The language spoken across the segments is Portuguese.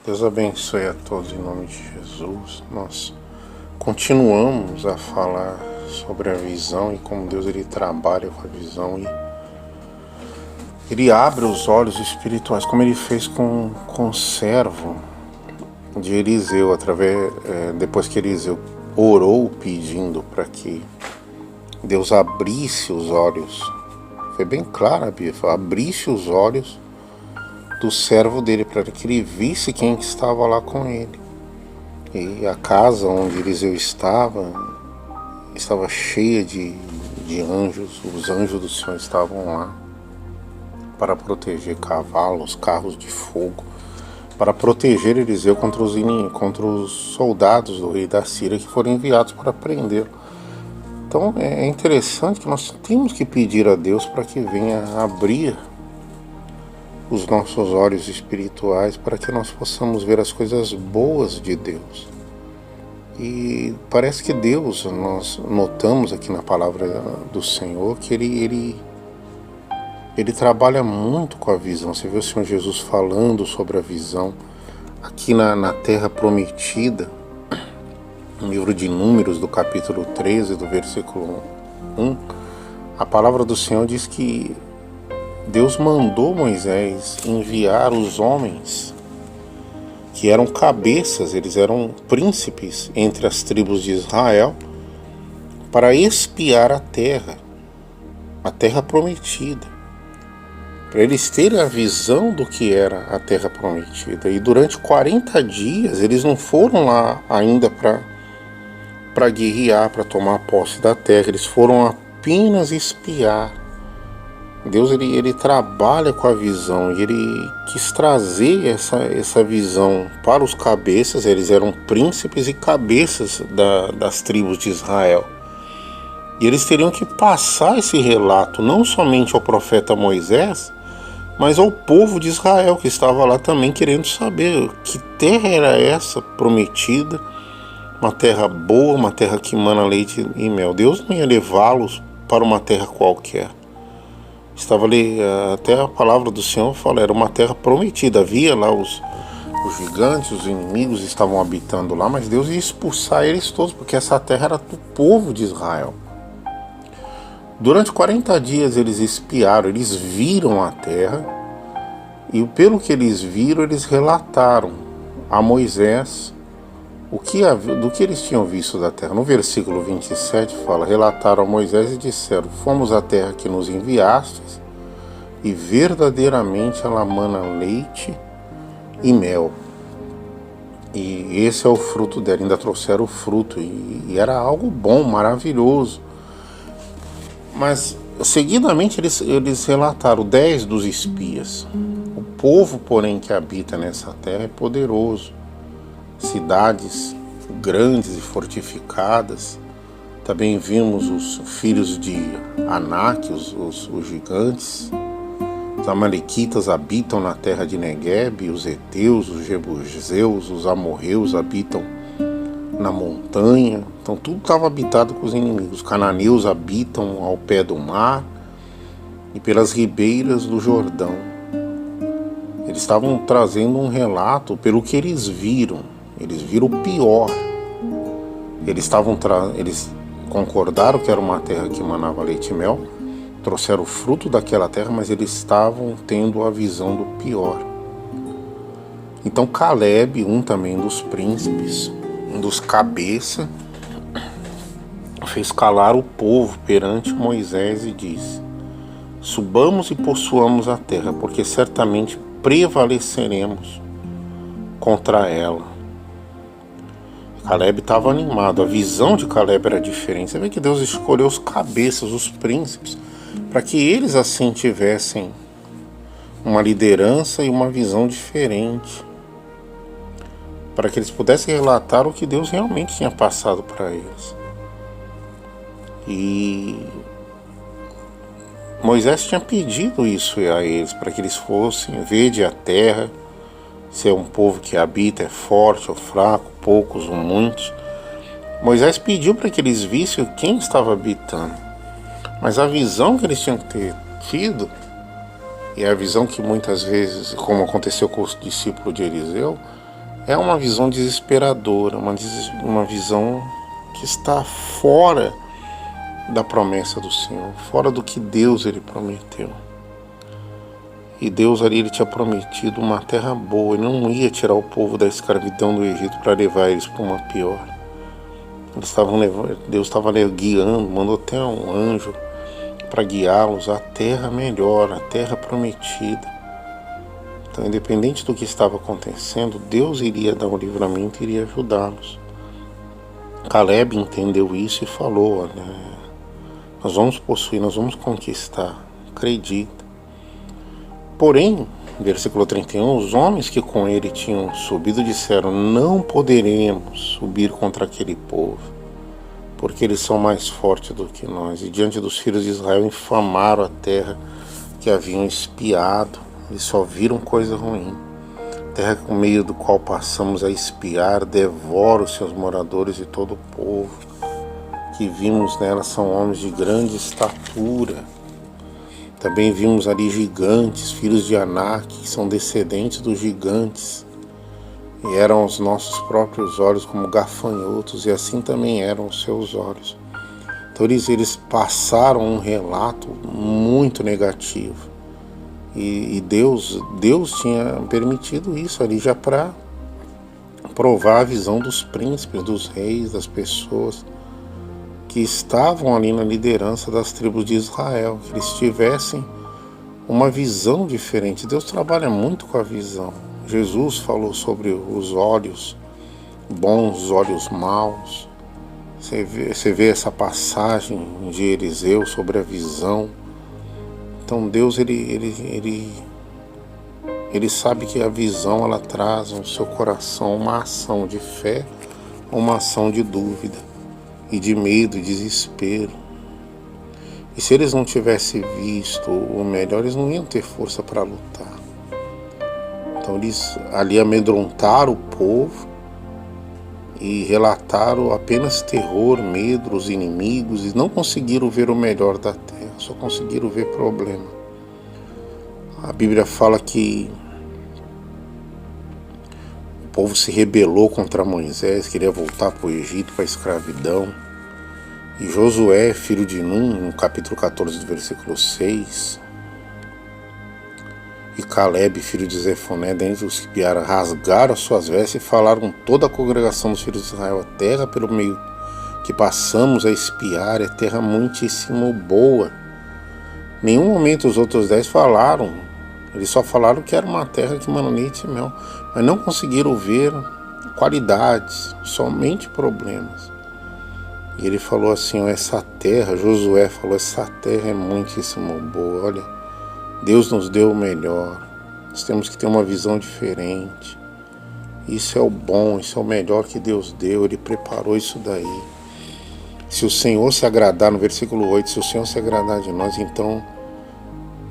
Deus abençoe a todos em nome de Jesus. Nós continuamos a falar sobre a visão e como Deus ele trabalha com a visão e ele abre os olhos espirituais, como ele fez com o servo de Eliseu, depois que Eliseu orou pedindo para que Deus abrisse os olhos. Foi bem claro a Bíblia, abrisse os olhos do servo dele para que ele visse quem estava lá com ele. E a casa onde Eliseu estava cheia de anjos. Os anjos do Senhor estavam lá para proteger cavalos, carros de fogo, para proteger Eliseu contra os soldados do rei da Síria que foram enviados para prendê-lo. Então é interessante que nós temos que pedir a Deus para que venha abrir os nossos olhos espirituais para que nós possamos ver as coisas boas de Deus. E parece que Deus, nós notamos aqui na palavra do Senhor que Ele trabalha muito com a visão. Você vê o Senhor Jesus falando sobre a visão aqui na terra prometida, no livro de Números, do capítulo 13, do versículo 1, a palavra do Senhor diz que Deus mandou Moisés enviar os homens que eram cabeças, eles eram príncipes entre as tribos de Israel, para espiar a terra prometida, para eles terem a visão do que era a terra prometida. E durante 40 dias eles não foram lá ainda para guerrear, para tomar posse da terra, eles foram apenas espiar. Deus ele trabalha com a visão e ele quis trazer essa visão para os cabeças. Eles eram príncipes e cabeças das tribos de Israel. E eles teriam que passar esse relato não somente ao profeta Moisés, mas ao povo de Israel que estava lá também querendo saber que terra era essa prometida, uma terra boa, uma terra que emana leite e mel. Deus não ia levá-los para uma terra qualquer. Estava ali, até a palavra do Senhor fala, era uma terra prometida. Havia lá os gigantes, os inimigos estavam habitando lá, mas Deus ia expulsar eles todos, porque essa terra era do povo de Israel. Durante 40 dias eles espiaram, eles viram a terra, e pelo que eles viram, eles relataram a Moisés do que eles tinham visto da terra. No versículo 27 fala, relataram a Moisés e disseram, fomos à terra que nos enviastes, e verdadeiramente ela mana leite e mel. E esse é o fruto dela, ainda trouxeram o fruto, e era algo bom, maravilhoso. Mas, seguidamente, eles relataram 10 dos espias. O povo, porém, que habita nessa terra é poderoso. Cidades grandes e fortificadas. Também vimos os filhos de Anak, os gigantes. Os amalequitas habitam na terra de Negueb, os heteus, os jebuseus, os amorreus habitam na montanha. Então tudo estava habitado com os inimigos. Os cananeus habitam ao pé do mar e pelas ribeiras do Jordão. Eles estavam trazendo um relato pelo que eles viram. Eles viram o pior. Eles concordaram que era uma terra que manava leite e mel, trouxeram o fruto daquela terra, mas eles estavam tendo a visão do pior. Então Caleb, um também dos príncipes, um dos cabeças, fez calar o povo perante Moisés e disse, subamos e possuamos a terra, porque certamente prevaleceremos contra ela. Caleb estava animado, a visão de Caleb era diferente. Você vê que Deus escolheu os cabeças, os príncipes, para que eles assim tivessem uma liderança e uma visão diferente, para que eles pudessem relatar o que Deus realmente tinha passado para eles. E Moisés tinha pedido isso a eles, para que eles fossem, vede a terra, se é um povo que habita, é forte ou fraco, poucos ou muitos. Moisés pediu para que eles vissem quem estava habitando. Mas a visão que eles tinham que ter tido, e a visão que muitas vezes, como aconteceu com os discípulos de Eliseu, É uma visão desesperadora, uma visão que está fora da promessa do Senhor, fora do que Deus ele prometeu. E Deus ali ele tinha prometido uma terra boa, ele não ia tirar o povo da escravidão do Egito para levar eles para uma pior. Deus estava guiando, mandou até um anjo para guiá-los à terra melhor, à terra prometida. Então, independente do que estava acontecendo, Deus iria dar um livramento e iria ajudá-los. Caleb entendeu isso e falou: olha, nós vamos possuir, nós vamos conquistar, acredita. Porém, versículo 31, os homens que com ele tinham subido disseram: não poderemos subir contra aquele povo, porque eles são mais fortes do que nós. E diante dos filhos de Israel infamaram a terra que haviam espiado. Eles só viram coisa ruim. A terra com meio do qual passamos a espiar devora os seus moradores e todo o povo que vimos nela são homens de grande estatura. Também vimos ali gigantes, filhos de Anak, que são descendentes dos gigantes. E eram os nossos próprios olhos como gafanhotos, e assim também eram os seus olhos. Então eles passaram um relato muito negativo. E Deus tinha permitido isso ali já para provar a visão dos príncipes, dos reis, das pessoas que estavam ali na liderança das tribos de Israel, que eles tivessem uma visão diferente. Deus trabalha muito com a visão. Jesus falou sobre os olhos bons, os olhos maus. Você vê essa passagem de Eliseu sobre a visão. Então Deus ele sabe que a visão ela traz no seu coração uma ação de fé, uma ação de dúvida e de medo e desespero. E se eles não tivessem visto o melhor, eles não iam ter força para lutar. Então eles ali amedrontaram o povo e relataram apenas terror, medo dos inimigos e não conseguiram ver o melhor da terra, só conseguiram ver problema. A Bíblia fala que o povo se rebelou contra Moisés, queria voltar para o Egito, para a escravidão. E Josué, filho de Num, no capítulo 14, do versículo 6, e Caleb, filho de Zefoné, dentre os que espiaram, rasgaram as suas vestes e falaram com toda a congregação dos filhos de Israel: a terra pelo meio que passamos a espiar é terra muitíssimo boa. Em nenhum momento os outros 10 falaram, eles só falaram que era uma terra de mana, leite e mel, mas não conseguiram ver qualidades, somente problemas. E ele falou assim: ó, essa terra, Josué falou, essa terra é muitíssimo boa, olha, Deus nos deu o melhor, nós temos que ter uma visão diferente, isso é o bom, isso é o melhor que Deus deu, Ele preparou isso daí. Se o Senhor se agradar, no versículo 8, se o Senhor se agradar de nós, então,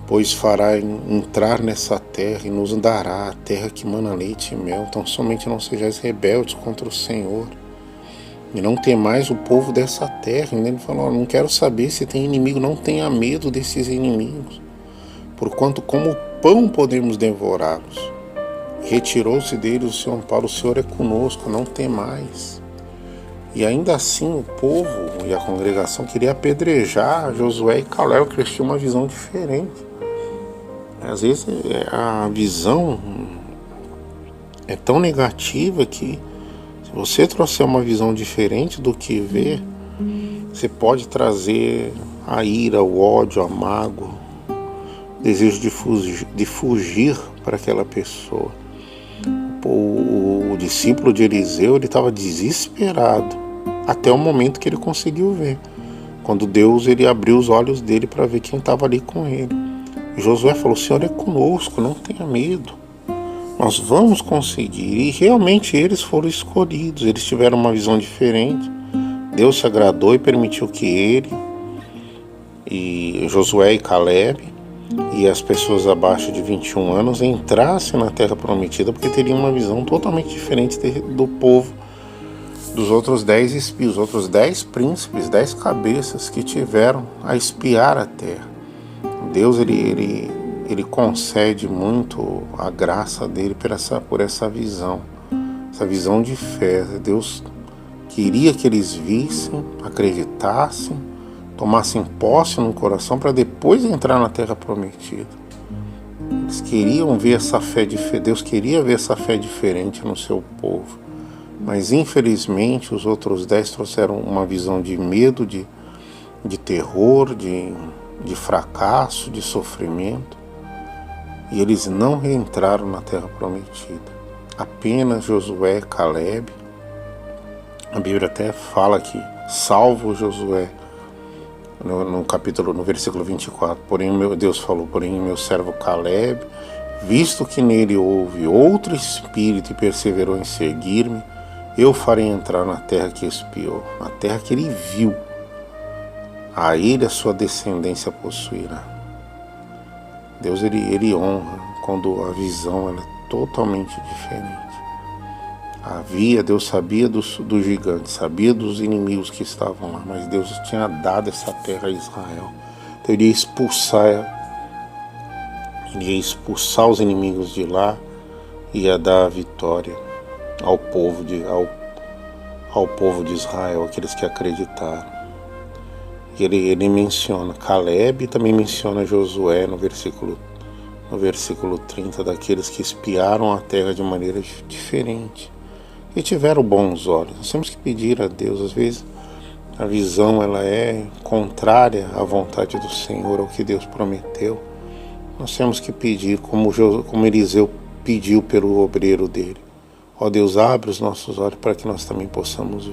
pois fará entrar nessa terra e nos dará a terra que mana leite e mel, então somente não sejais rebeldes contra o Senhor, e não temais o povo dessa terra. Ele falou: não quero saber se tem inimigo, não tenha medo desses inimigos, porquanto como pão podemos devorá-los. Retirou-se deles o seu amparo, o Senhor é conosco, não temais. E ainda assim o povo e a congregação queria apedrejar Josué e Caleb, porque eles tinham uma visão diferente. Às vezes a visão é tão negativa que, se você trouxer uma visão diferente do que vê, você pode trazer a ira, o ódio, a mágoa, o desejo de fugir para aquela pessoa. O discípulo de Eliseu, ele estava desesperado até o momento que ele conseguiu ver, quando Deus ele abriu os olhos dele para ver quem estava ali com ele. E Josué falou: o Senhor é conosco, não tenha medo, nós vamos conseguir. E realmente eles foram escolhidos, eles tiveram uma visão diferente. Deus se agradou e permitiu que ele e Josué e Caleb e as pessoas abaixo de 21 anos entrassem na terra prometida, porque teriam uma visão totalmente diferente do povo, dos outros 10 espios, outros 10 príncipes, 10 cabeças que tiveram a espiar a terra. Deus ele concede muito a graça dele por essa visão. essa visão de fé. Deus queria que eles vissem, acreditassem, tomassem posse no coração para depois entrar na terra prometida. Eles queriam ver essa fé Deus queria ver essa fé diferente no seu povo. Mas infelizmente os outros 10 trouxeram uma visão de medo, de terror, de fracasso, de sofrimento. E eles não reentraram na terra prometida. Apenas Josué e Caleb. A Bíblia até fala que, salvo Josué, no versículo 24, Deus falou, porém meu servo Caleb, visto que nele houve outro espírito e perseverou em seguir-me, eu farei entrar na terra que espiou, na terra que ele viu. A ele a sua descendência possuirá. Deus ele honra quando a visão ela é totalmente diferente. Deus sabia dos gigantes, sabia dos inimigos que estavam lá, mas Deus tinha dado essa terra a Israel. Então ele ia expulsar os inimigos de lá e ia dar a vitória ao povo de Israel, aqueles que acreditaram. Ele menciona Caleb e também menciona Josué no versículo 30, daqueles que espiaram a terra de maneira diferente e tiveram bons olhos. Nós temos que pedir a Deus. Às vezes a visão ela é contrária à vontade do Senhor, ao que Deus prometeu. Nós temos que pedir como Eliseu pediu pelo obreiro dele. Ó Deus, abre os nossos olhos para que nós também possamos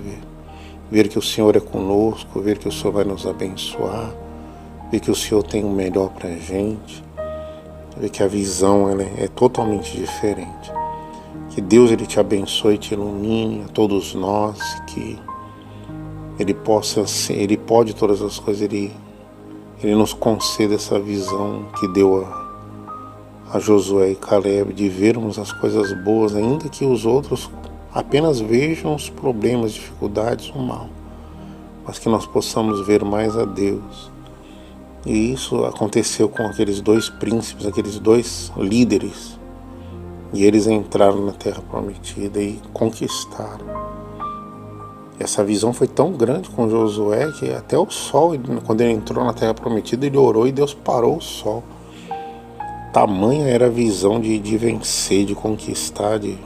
ver que o Senhor é conosco, ver que o Senhor vai nos abençoar, ver que o Senhor tem o melhor para a gente, ver que a visão ela é totalmente diferente. Que Deus ele te abençoe e te ilumine, a todos nós, que Ele pode todas as coisas, Ele nos conceda essa visão que deu a Josué e Caleb, de vermos as coisas boas, ainda que os outros apenas vejam os problemas, dificuldades, o mal, mas que nós possamos ver mais a Deus. E isso aconteceu com aqueles 2 príncipes, aqueles 2 líderes, e eles entraram na terra prometida e conquistaram. Essa visão foi tão grande com Josué que até o sol, quando ele entrou na terra prometida, ele orou e Deus parou o sol. Tamanha era a visão de vencer, de conquistar, de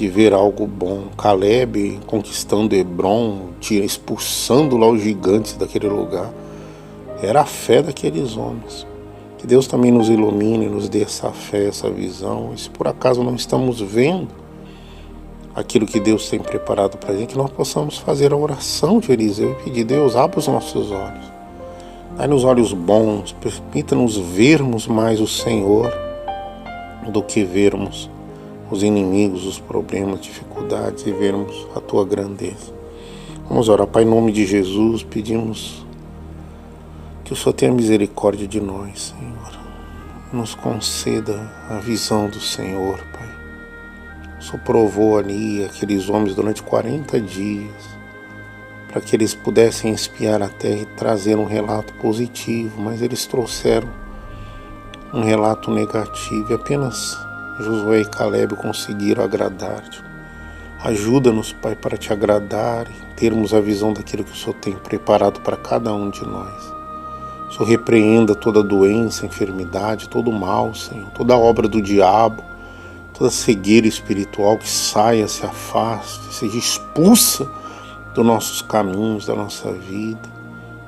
ver algo bom. Caleb conquistando Hebron, expulsando lá os gigantes daquele lugar. Era a fé daqueles homens. Que Deus também nos ilumine, nos dê essa fé, essa visão. E se por acaso não estamos vendo aquilo que Deus tem preparado para a gente, que nós possamos fazer a oração de Eliseu e pedir: Deus, abra os nossos olhos. Dai-nos olhos bons, permita-nos vermos mais o Senhor do que vermos os inimigos, os problemas, dificuldades, e vermos a Tua grandeza. Vamos orar. Pai, em nome de Jesus, pedimos que o Senhor tenha misericórdia de nós, Senhor. Nos conceda a visão do Senhor, Pai. O Senhor provou ali aqueles homens durante 40 dias, para que eles pudessem espiar a terra e trazer um relato positivo, mas eles trouxeram um relato negativo, e apenas Josué e Caleb conseguiram agradar-te. Ajuda-nos, Pai, para te agradar e termos a visão daquilo que o Senhor tem preparado para cada um de nós. O Senhor repreenda toda doença, enfermidade, todo mal, Senhor, toda obra do diabo, toda cegueira espiritual, que saia, se afaste, seja expulsa dos nossos caminhos, da nossa vida.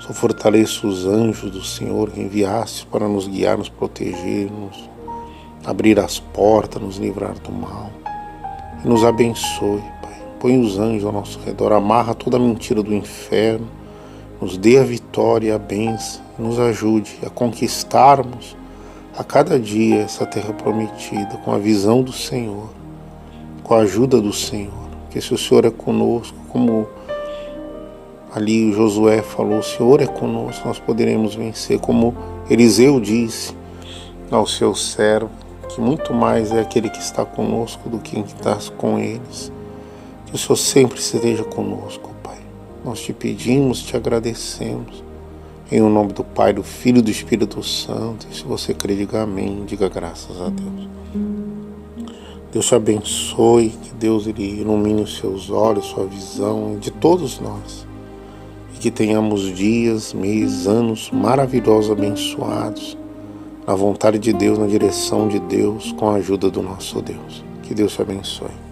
Só fortaleça os anjos do Senhor que enviaste para nos guiar, nos proteger, nos abrir as portas, nos livrar do mal. E nos abençoe, Pai. Põe os anjos ao nosso redor, amarra toda a mentira do inferno, nos dê a vitória e a bênção, e nos ajude a conquistarmos a cada dia essa terra prometida, com a visão do Senhor, com a ajuda do Senhor. Porque se o Senhor é conosco, como ali Josué falou, o Senhor é conosco, nós poderemos vencer. Como Eliseu disse ao seu servo, que muito mais é aquele que está conosco do que quem está com eles. Que o Senhor sempre esteja conosco, Pai. Nós te pedimos, te agradecemos. Em o nome do Pai, do Filho e do Espírito Santo. E se você crê, diga amém, diga graças a Deus. Deus te abençoe, que Deus ele ilumine os seus olhos, sua visão, de todos nós. E que tenhamos dias, meses, anos maravilhosos, abençoados, na vontade de Deus, na direção de Deus, com a ajuda do nosso Deus. Que Deus te abençoe.